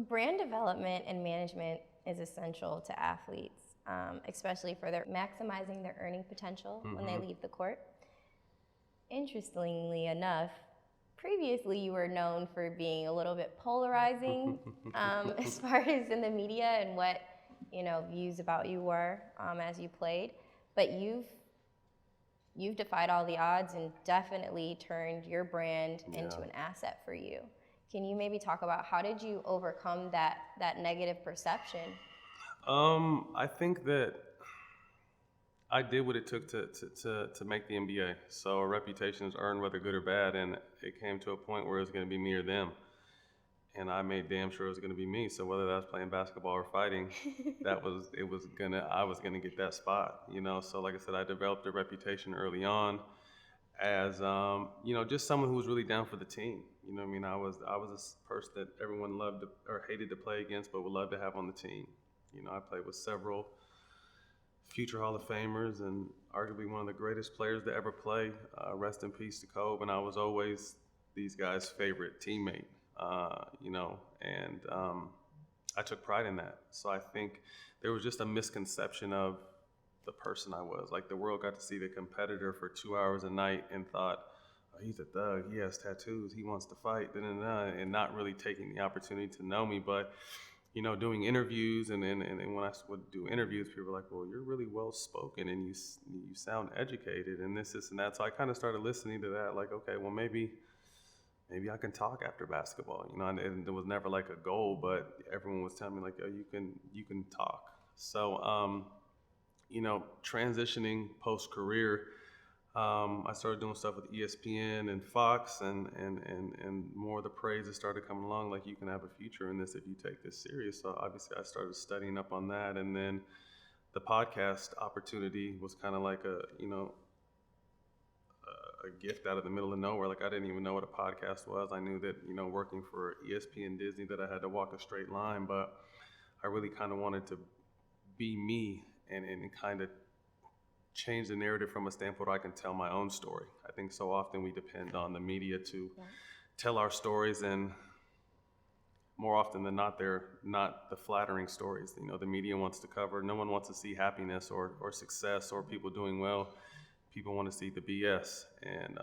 brand development and management is essential to athletes, especially for their maximizing their earning potential when they leave the court. Interestingly enough, previously you were known for being a little bit polarizing as far as in the media and what views about you were as you played, but you've defied all the odds and definitely turned your brand into an asset for you. Can you maybe talk about how did you overcome that negative perception? I think that I did what it took to make the NBA. So a reputation is earned whether good or bad, and it came to a point where it was going to be me or them. And I made damn sure it was going to be me. So whether that was playing basketball or fighting, I was gonna get that spot. So like I said, I developed a reputation early on as just someone who was really down for the team. I was a person that everyone loved or hated to play against, but would love to have on the team. I played with several future Hall of Famers and arguably one of the greatest players to ever play. Rest in peace to Kobe, and I was always these guys' favorite teammate. And I took pride in that. So I think there was just a misconception of the person I was. Like, the world got to see the competitor for 2 hours a night and thought, oh, he's a thug, he has tattoos, he wants to fight, and not really taking the opportunity to know me. But doing interviews, and when I would do interviews, people were like, well, you're really well spoken and you sound educated and this and that. So I kind of started listening to that, like, okay, well, maybe I can talk after basketball, and there was never like a goal, but everyone was telling me like, oh, you can talk. So, transitioning post-career, I started doing stuff with ESPN and Fox, and more of the praises started coming along, like, you can have a future in this if you take this serious. So obviously I started studying up on that, and then the podcast opportunity was kind of like a gift out of the middle of nowhere. Like, I didn't even know what a podcast was. I knew that, working for ESPN Disney, that I had to walk a straight line, but I really kind of wanted to be me and kind of change the narrative from a standpoint where I can tell my own story. I think so often we depend on the media to tell our stories, and more often than not, they're not the flattering stories. The media wants to cover. No one wants to see happiness or success or people doing well. People want to see the BS. And,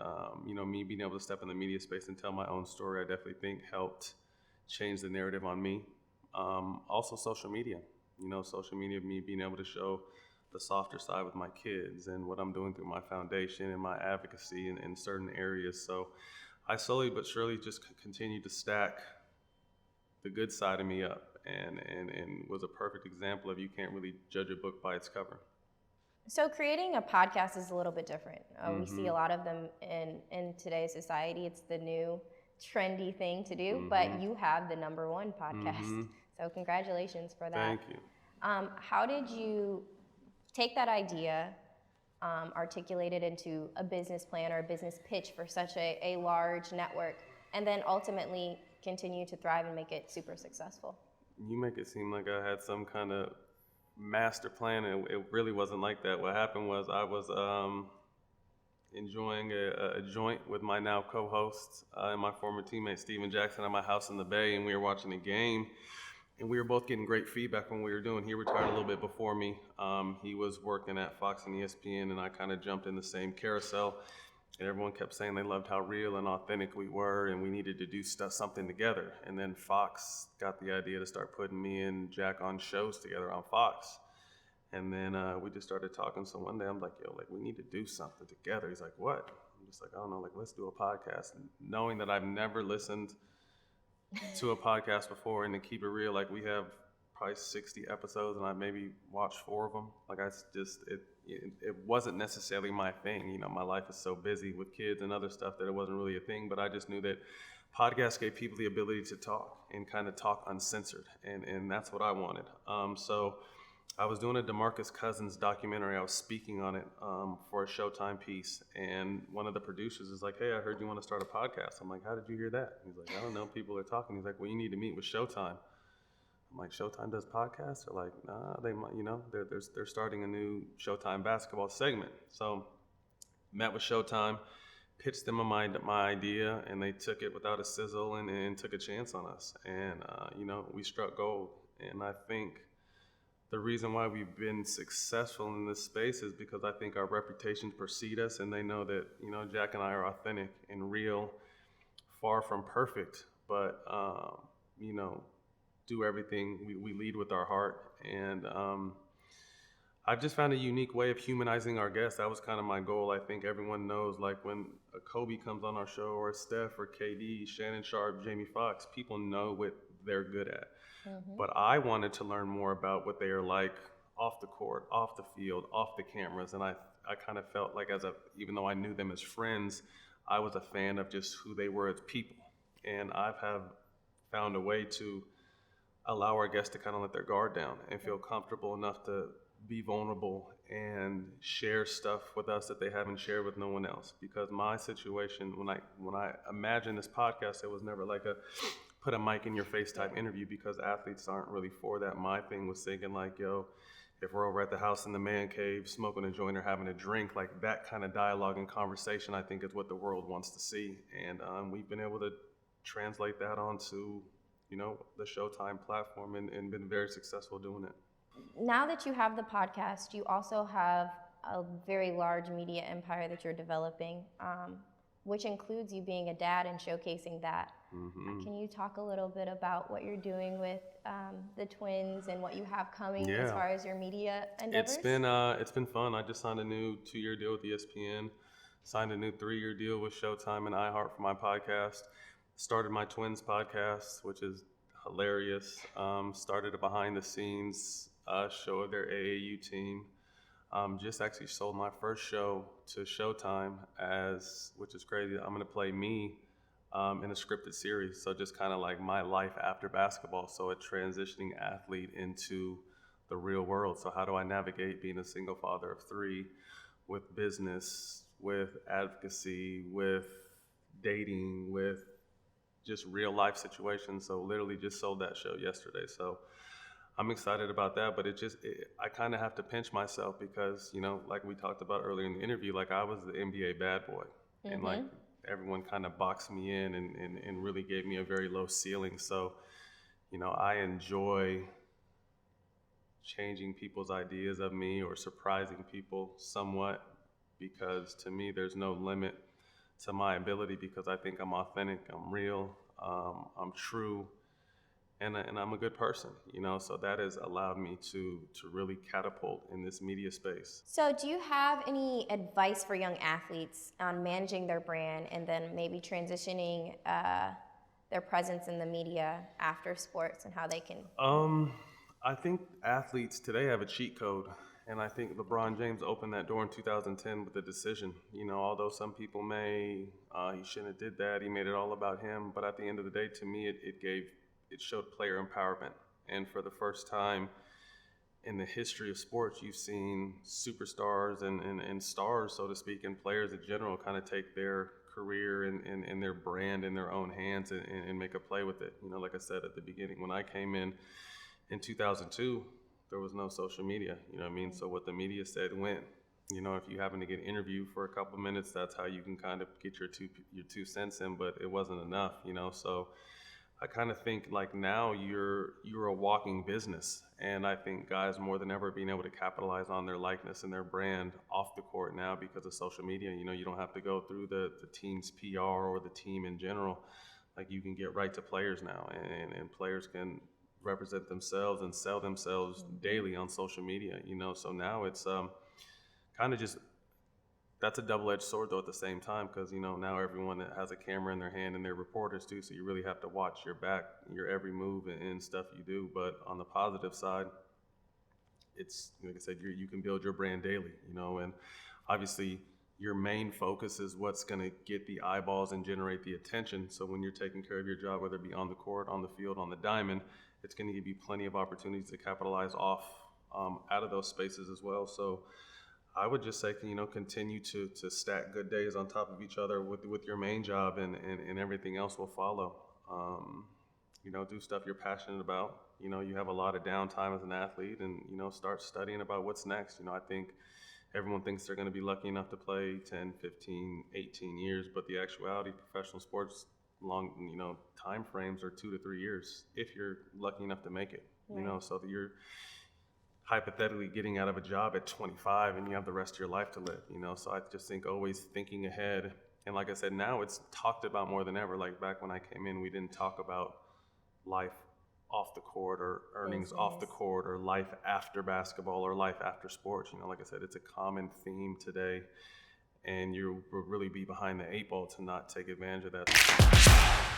me being able to step in the media space and tell my own story, I definitely think helped change the narrative on me. Also social media, me being able to show the softer side with my kids and what I'm doing through my foundation and my advocacy in certain areas. So I slowly but surely just continued to stack the good side of me up, and was a perfect example of you can't really judge a book by its cover. So creating a podcast is a little bit different. We see a lot of them in today's society. It's the new trendy thing to do, but you have the #1 podcast. So congratulations for that. Thank you. How did you take that idea, articulate it into a business plan or a business pitch for such a large network, and then ultimately continue to thrive and make it super successful? You make it seem like I had some kind of master plan, and it really wasn't like that. What happened was I was enjoying a joint with my now co-host and my former teammate Steven Jackson at my house in the Bay, and we were watching a game, and we were both getting great feedback on what we were doing. He retired a little bit before me. He was working at Fox and ESPN, and I kind of jumped in the same carousel, and everyone kept saying they loved how real and authentic we were, and we needed to do something together. And then Fox got the idea to start putting me and Jack on shows together on Fox. And then we just started talking. So one day I'm like, yo, like, we need to do something together. He's like, what? I'm just like, I don't know, like, let's do a podcast. And knowing that I've never listened to a podcast before, and to keep it real, like, we have probably 60 episodes, and I maybe watched 4 of them. Like, it wasn't necessarily my thing. My life is so busy with kids and other stuff that it wasn't really a thing. But I just knew that podcasts gave people the ability to talk and kind of talk uncensored, and that's what I wanted. So I was doing a DeMarcus Cousins documentary. I was speaking on it for a Showtime piece, and one of the producers is like, hey, I heard you want to start a podcast. I'm like, how did you hear that? He's like, I don't know, people are talking. He's like, well, you need to meet with Showtime. I'm like, Showtime does podcasts? They're like, nah, they might, they're starting a new Showtime basketball segment. So met with Showtime, pitched them my idea, and they took it without a sizzle and took a chance on us. And, we struck gold. And I think the reason why we've been successful in this space is because I think our reputations precede us, and they know that, Jack and I are authentic and real, far from perfect, but, do everything. We lead with our heart. And I've just found a unique way of humanizing our guests. That was kind of my goal. I think everyone knows, like when a Kobe comes on our show, or Steph or KD, Shannon Sharp, Jamie Foxx, people know what they're good at. Mm-hmm. But I wanted to learn more about what they are like off the court, off the field, off the cameras. And I kind of felt like even though I knew them as friends, I was a fan of just who they were as people. And I've found a way to allow our guests to kind of let their guard down and feel comfortable enough to be vulnerable and share stuff with us that they haven't shared with no one else. Because my situation, when I imagined this podcast, it was never like a put a mic in your face type interview, because athletes aren't really for that. My thing was thinking like, if we're over at the house in the man cave smoking a joint or having a drink, like that kind of dialogue and conversation, I think is what the world wants to see. And we've been able to translate that onto, the Showtime platform and been very successful doing it. Now that you have the podcast, you also have a very large media empire that you're developing, which includes you being a dad and showcasing that. Mm-hmm. Can you talk a little bit about what you're doing with the twins and what you have coming as far as your media endeavors? It's been fun. I just signed a new 2-year deal with ESPN, signed a new 3-year deal with Showtime and iHeart for my podcast, started my twins podcast, which is hilarious. Started a behind the scenes show of their AAU team. Just actually sold my first show to Showtime, which is crazy. I'm going to play me in a scripted series. So just kind of like my life after basketball. So a transitioning athlete into the real world. So how do I navigate being a single father of 3 with business, with advocacy, with dating, with just real life situations. So literally just sold that show yesterday. So I'm excited about that, but I kind of have to pinch myself because, like we talked about earlier in the interview, like I was the NBA bad boy. Mm-hmm. And like everyone kind of boxed me in and really gave me a very low ceiling. So, I enjoy changing people's ideas of me or surprising people somewhat, because to me, there's no limit to my ability, because I think I'm authentic, I'm real, I'm true. And I'm a good person, so that has allowed me to really catapult in this media space. So do you have any advice for young athletes on managing their brand and then maybe transitioning their presence in the media after sports and how they can? I think athletes today have a cheat code, and I think LeBron James opened that door in 2010 with the decision. Although some people he shouldn't have did that, he made it all about him, but at the end of the day, to me, it showed player empowerment. And for the first time in the history of sports, you've seen superstars and stars, so to speak, and players in general kind of take their career and their brand in their own hands and make a play with it. Like I said at the beginning, when I came in 2002, there was no social media, So what the media said went. If you happen to get interviewed for a couple of minutes, that's how you can kind of get your 2 cents in, but it wasn't enough, So I kind of think like now you're a walking business, and I think guys more than ever being able to capitalize on their likeness and their brand off the court now because of social media. You don't have to go through the team's PR or the team in general. Like you can get right to players now, and players can represent themselves and sell themselves daily on social media. So now it's kind of just. That's a double-edged sword, though, at the same time, because, now everyone that has a camera in their hand and they're reporters, too, so you really have to watch your back, your every move and stuff you do. But on the positive side, it's, like I said, you can build your brand daily, and obviously your main focus is what's going to get the eyeballs and generate the attention. So when you're taking care of your job, whether it be on the court, on the field, on the diamond, it's going to give you plenty of opportunities to capitalize off out of those spaces as well. So I would just say, continue to stack good days on top of each other with your main job, and everything else will follow. Do stuff you're passionate about. You have a lot of downtime as an athlete, and, start studying about what's next. I think everyone thinks they're going to be lucky enough to play 10, 15, 18 years, but the actuality, professional sports long, time frames are 2 to 3 years if you're lucky enough to make it. Right. So that you're hypothetically getting out of a job at 25 and you have the rest of your life to live. So I just think always thinking ahead. And like I said, now it's talked about more than ever. Like back when I came in, we didn't talk about life off the court or earnings off the court or life after basketball or life after sports. Like I said, it's a common theme today, and you will really be behind the 8 ball to not take advantage of that.